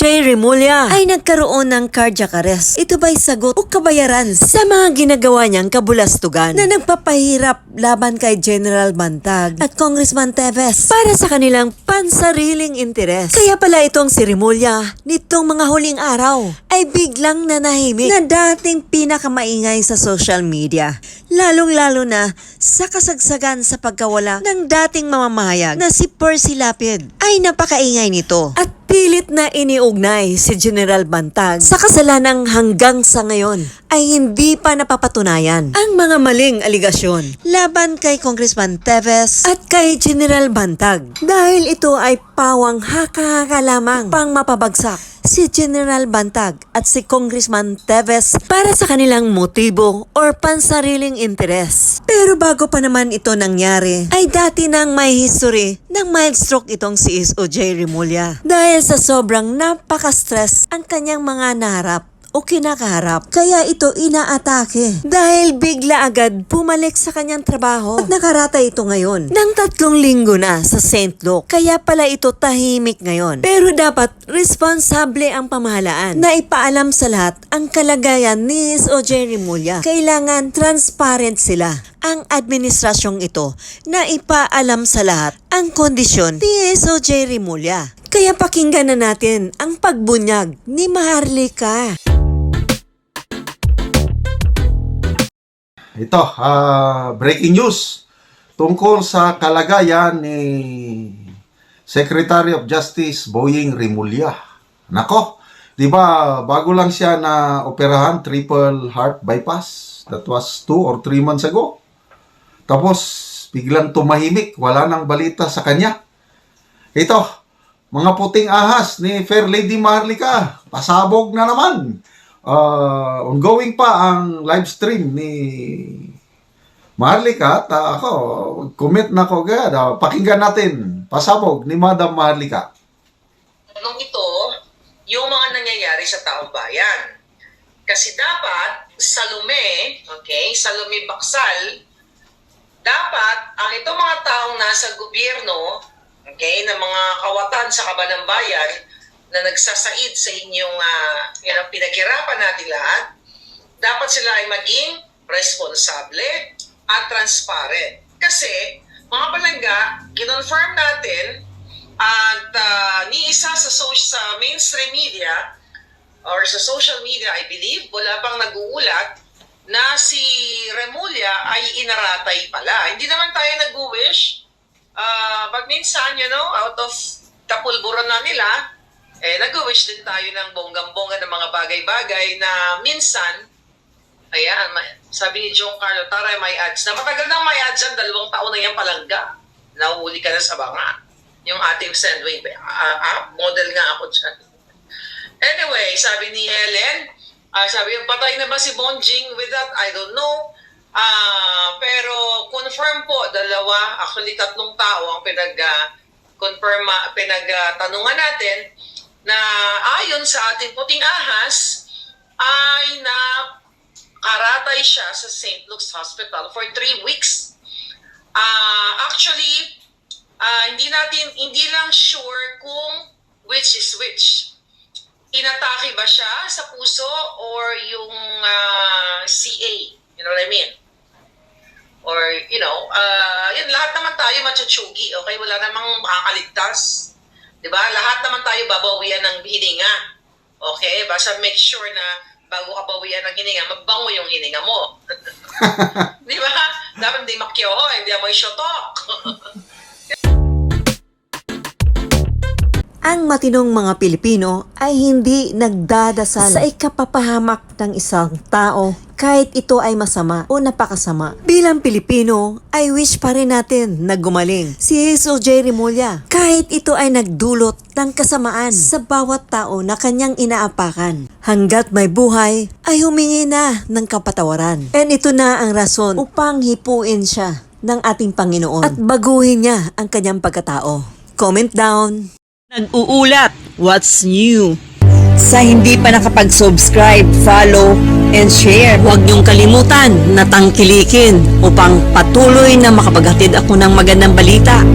J. Remulla ay nagkaroon ng cardiac arrest. Ito ba'y sagot o kabayaran sa mga ginagawa niyang kabulastugan na nagpapahirap laban kay General Bantag at Congressman Teves para sa kanilang pansariling interes? Kaya pala itong si Remulla nitong mga huling araw ay biglang nanahimik na dating pinakamaingay sa social media, lalong-lalo na sa kasagsagan sa pagkawala ng dating mamamahayag na si Percy Lapid. Ay napakaingay nito at pilit na iniugnay si General Bantag sa kasalanang hanggang sa ngayon ay hindi pa napapatunayan ang mga maling aligasyon laban kay Congressman Teves at kay General Bantag dahil ito ay pawang haka-haka lamang pang mapabagsak si General Bantag at si Congressman Teves para sa kanilang motibo or pansariling interes. Pero bago pa naman ito nangyari, ay dati nang may history ng mild stroke itong si SOJ Remulla dahil sa sobrang napaka-stress ang kanyang mga naharap o kinakaharap. Kaya ito inaatake dahil bigla agad bumalik sa kanyang trabaho at nakarata ito ngayon ng 3 linggo na sa St. Luke. Kaya pala ito tahimik ngayon. Pero dapat responsable ang pamahalaan na ipaalam sa lahat ang kalagayan ni SOJ Remulla. Kailangan transparent sila ang administrasyong ito na ipaalam sa lahat ang kondisyon ni SOJ Remulla. Kaya pakinggan na natin ang pagbunyag ni Maharlika. Ito, breaking news tungkol sa kalagayan ni Secretary of Justice Boying Remulla. Nako, di ba bago lang siya na operahan triple heart bypass? That was 2 or 3 months ago. Tapos biglang tumahimik, wala nang balita sa kanya. Ito, mga puting ahas ni Fair Lady Maharlika, pasabog na naman. Ongoing pa ang live stream ni Maharlika at ako, comment na ko agad. Pakinggan natin, pasabog ni Madam Maharlika. Nung ito, yung mga nangyayari sa taong bayan. Kasi dapat, sa Lume, okay, sa Lume Baksal, dapat ang itong mga taong nasa gobyerno, okay, na mga kawatan sa kabanang bayan, na nagsasaid sa inyong pinaghirapan natin lahat, dapat sila ay maging responsable at transparent. Kasi, mga palangga, kinonfirm natin at ni isa sa mainstream media or sa social media, I believe, wala pang nag-uulat na si Remulla ay inaratay pala. Hindi naman tayo nag-wish. Pag minsan, out of kapulburan na nila, nag-wish din tayo ng bonggang-bongga ng mga bagay-bagay na minsan, ayan, sabi ni John Carlo, taray may ads. Na matagal nang may ads yan, 2 taon na yan palangga. Nahuli ka na sa banga. Yung ating Sendwave app, model nga ako dyan. Anyway, sabi ni Helen, sabi yung patay na ba si Bonjing with that? I don't know. Pero confirm po, 2, actually 3 tao ang pinagtanungan natin na ayon sa ating puting ahas ay nakaratay siya sa St. Luke's Hospital for 3 weeks. Actually, hindi lang sure kung which is which. Inatake ba siya sa puso or yung CA? You know what I mean? Or, yun, lahat naman tayo matsuchugi, okay? Wala namang makakaligtas. Diba? Lahat naman tayo babawian ng hininga. Okay? Basta make sure na bago ka bawian ng hininga, magbango yung hininga mo. Diba? Dapat hindi makyoho, hindi amoy shotok. Ang matinong mga Pilipino ay hindi nagdadasal sa ikapapahamak ng isang tao kahit ito ay masama o napakasama. Bilang Pilipino ay wish pa rin natin na gumaling si SOJ Remulla kahit ito ay nagdulot ng kasamaan sa bawat tao na kanyang inaapakan. Hanggat may buhay ay humingi na ng kapatawaran. And ito na ang rason upang hipuin siya ng ating Panginoon at baguhin niya ang kanyang pagkatao. Comment down. Nag-uulat, what's new? Sa hindi pa nakapag-subscribe, follow, and share, huwag niyong kalimutan na tangkilikin upang patuloy na makapaghatid ako ng magandang balita.